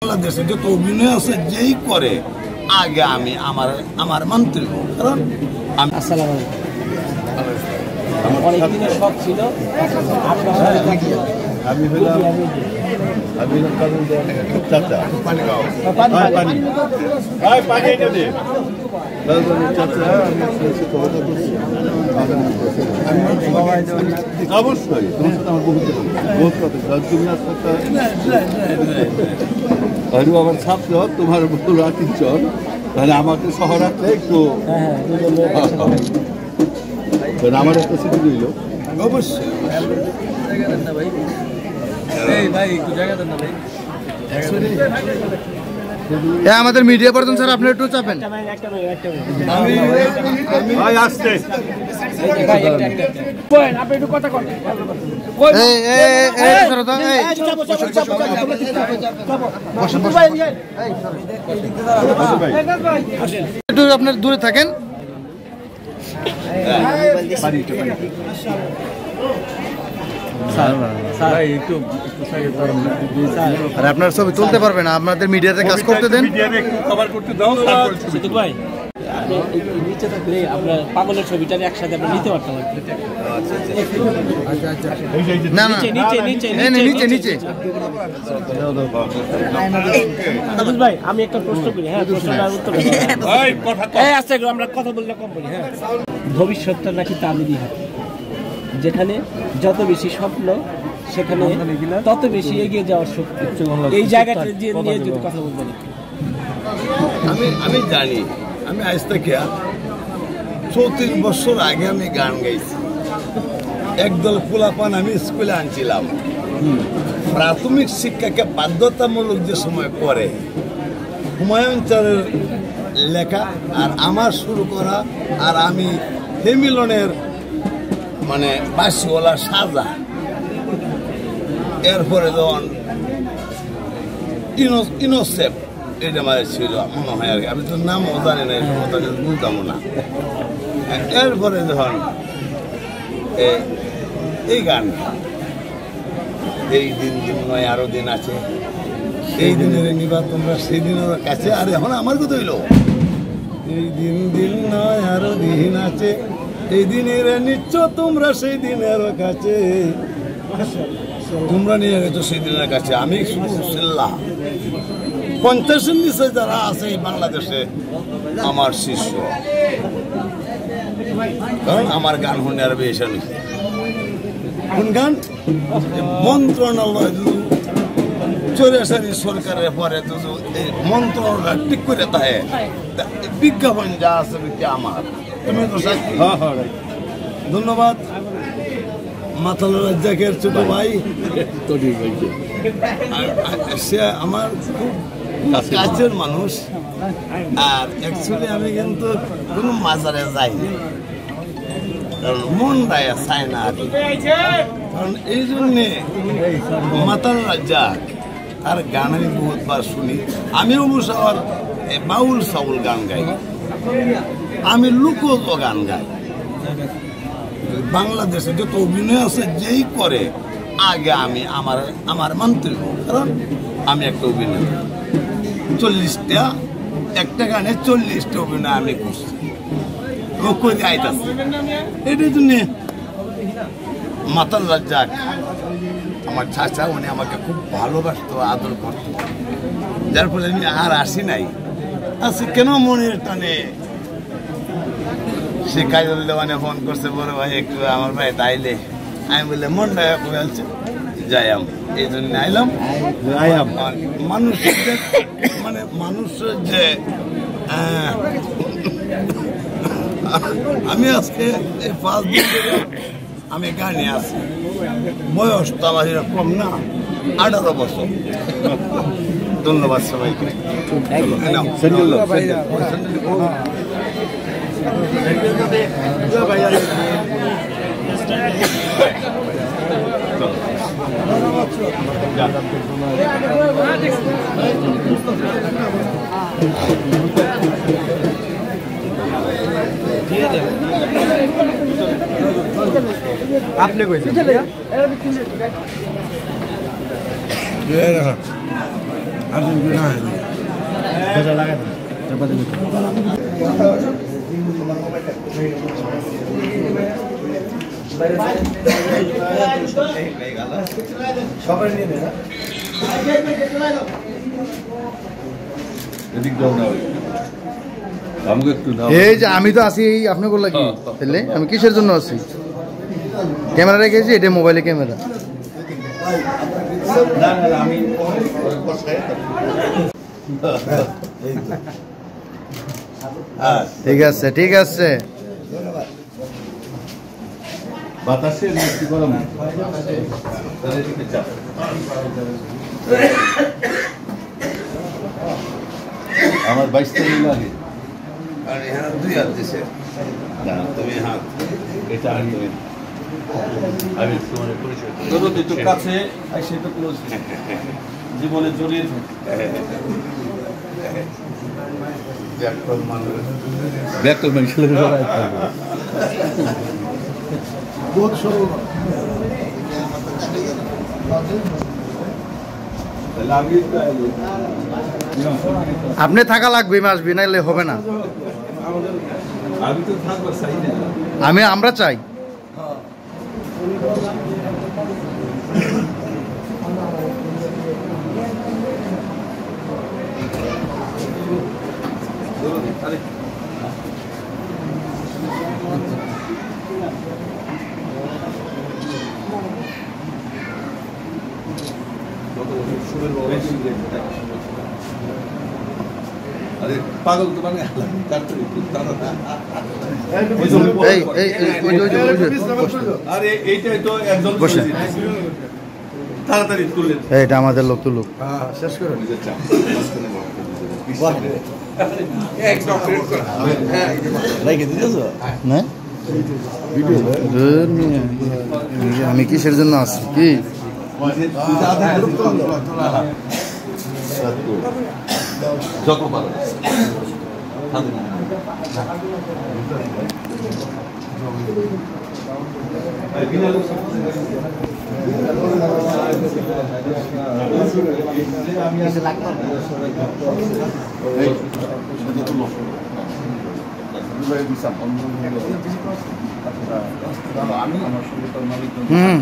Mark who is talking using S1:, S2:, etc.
S1: বাংলাদেশে যত অভিনয় আছে যেই করে আগে আমি আমার মন্ত্রী কারণ আমি
S2: অনেকদিনের শখ ছিল
S3: আমি হলাম চাচা অবশ্যই আমার ছাত্র তোমার রাখি চল তাহলে আমাকে সহ রাখলে একটু আমার একটা স্মৃতি রইল
S1: অবশ্যই
S4: আমাদের মিডিয়া পার্সন স্যার আপনি একটু চাপেন একটু আপনার দূরে থাকেন আপনার ছবি তুলতে পারবেন না আপনাদের মিডিয়াতে কাজ করতে দেন
S2: নিচে থাকলে আপনার পাগলের ছবিটা একসাথে আমরা নিতে পারতাম
S4: না না নিচে নিচে
S2: ভাই আমি একটা প্রশ্ন করি হ্যাঁ প্রশ্নটার উত্তর আচ্ছা আমরা কথা বললে কম বলি হ্যাঁ ভবিষ্যৎটা নাকি তাদেরই হাতে যেখানে যত বেশি স্বপ্ন সেখানে তত বেশি এগিয়ে যাওয়ার শক্তি এই জায়গাটা নিয়ে যদি কথা বলবেন
S1: আমি জানি আমি আজ থেকে 34 বছর আগে আমি গান গাইছি একদল পোলাপান আমি স্কুলে আনছিলাম প্রাথমিক শিক্ষাকে বাধ্যতামূলক যে সময় করে হুমায়ুন চাঁদের লেখা আর আমার শুরু করা আর আমি হেমিলনের মানে বাসিওয়ালা সাজা এরপরে যখন ইনোসেফ এটা মানে ছিল মনে হয় আর কি আমি তো নামও জানি না বুঝতামও না এরপরে যখন এই গান এই দিন দিন নয় আরো দিন আছে এই দিনের নিবা তোমরা সেই দিনের কাছে আর এখন আমার কথা হইল এই দিন দিন নয় আরো দিন আছে এই দিনের নিচ্ছ তোমরা সেই দিনের কাছে তোমরা নিয়ে গেছো সেই দিনের কাছে আমি শুধু শিল্লা 50-এর নিচে যারা আছে এই বাংলাদেশে আমার শিষ্য কারণ আমার গান শুনে আর বেশি নিচ্ছে কোন গান মন্ত্রণালয় চৌরাশারি সরকারের পরে এই মন্ত্রণালয় ঠিক করে থাকে বিজ্ঞাপন যা আছে আমার তুমি তো সাক্ষী ধন্যবাদ মাতাল রাজ্জাকের ছোট ভাই সে আমার খুব কাছের মানুষ আর অ্যাকচুয়ালি আমি কিন্তু কোনো মাজারে যাইনি কারণ মন রায় চায় না আর কারণ এই জন্যে মাতাল রাজ্জাক তার গান আমি বহুতবার শুনি আমি অবশ্য আমার বাউল সাউল গান গাই আমি লোকজ গান গাই বাংলাদেশে যত অভিনয় আছে যেই করে আগে আমি আমার মন্ত্রী কারণ আমি একটা অভিনয় 40টা একটা গানে 40টা অভিনয় আমি করছি এটার জন্য মাতাল রাজ্জাক আমার চাচা উনি আমাকে খুব ভালোবাসতো আদর করতো যার ফলে আমি আর আসি নাই আসি কেন মনের টানে সে কাজল দেওয়ানে ফোন করছে বড় ভাই একটু আমার ভাই তাইলে আমি বললে মনটা বলছে যাইম এই জন্য আইলাম মানুষের মানে মানুষের যে আমি আজকে এই 5 দিন আমি গানে আছি বয়স তো আমার কম না 18 বছর ধন্যবাদ সবাইকে
S4: আপনি কইছেন এই যে আমি তো আছি আপনি বললেন কি তাহলে আমি কিসের জন্য আছি ক্যামেরা রেখেছি এটা মোবাইলে ক্যামেরা ঠিক আছে ঠিক আছে
S3: বাতাসে গরম আমার 22 তারিখ লাগে
S1: আর এখানে 2 হাত দিছে তুমি হাত
S3: এটা আমি তোমার পরিচয় ধরো একটু কাছে এসে তো ক্লোজ জীবনে জড়িয়ে ব্যাকল মানুষ বহুত সরল
S4: আপনি থাকা লাগবে মাস বিনাইলে হবে না
S3: আমি তো থাকবো চাই না
S4: আমরা চাই
S3: আরে পাগল তো মানে আরে এইটাই তো একজন তাড়াতাড়ি করলেন
S4: এটা আমাদের লোক তো লোক
S3: শেষ করে
S4: না আমি কিসের জন্য আছি কি
S3: যত পারো
S4: হুম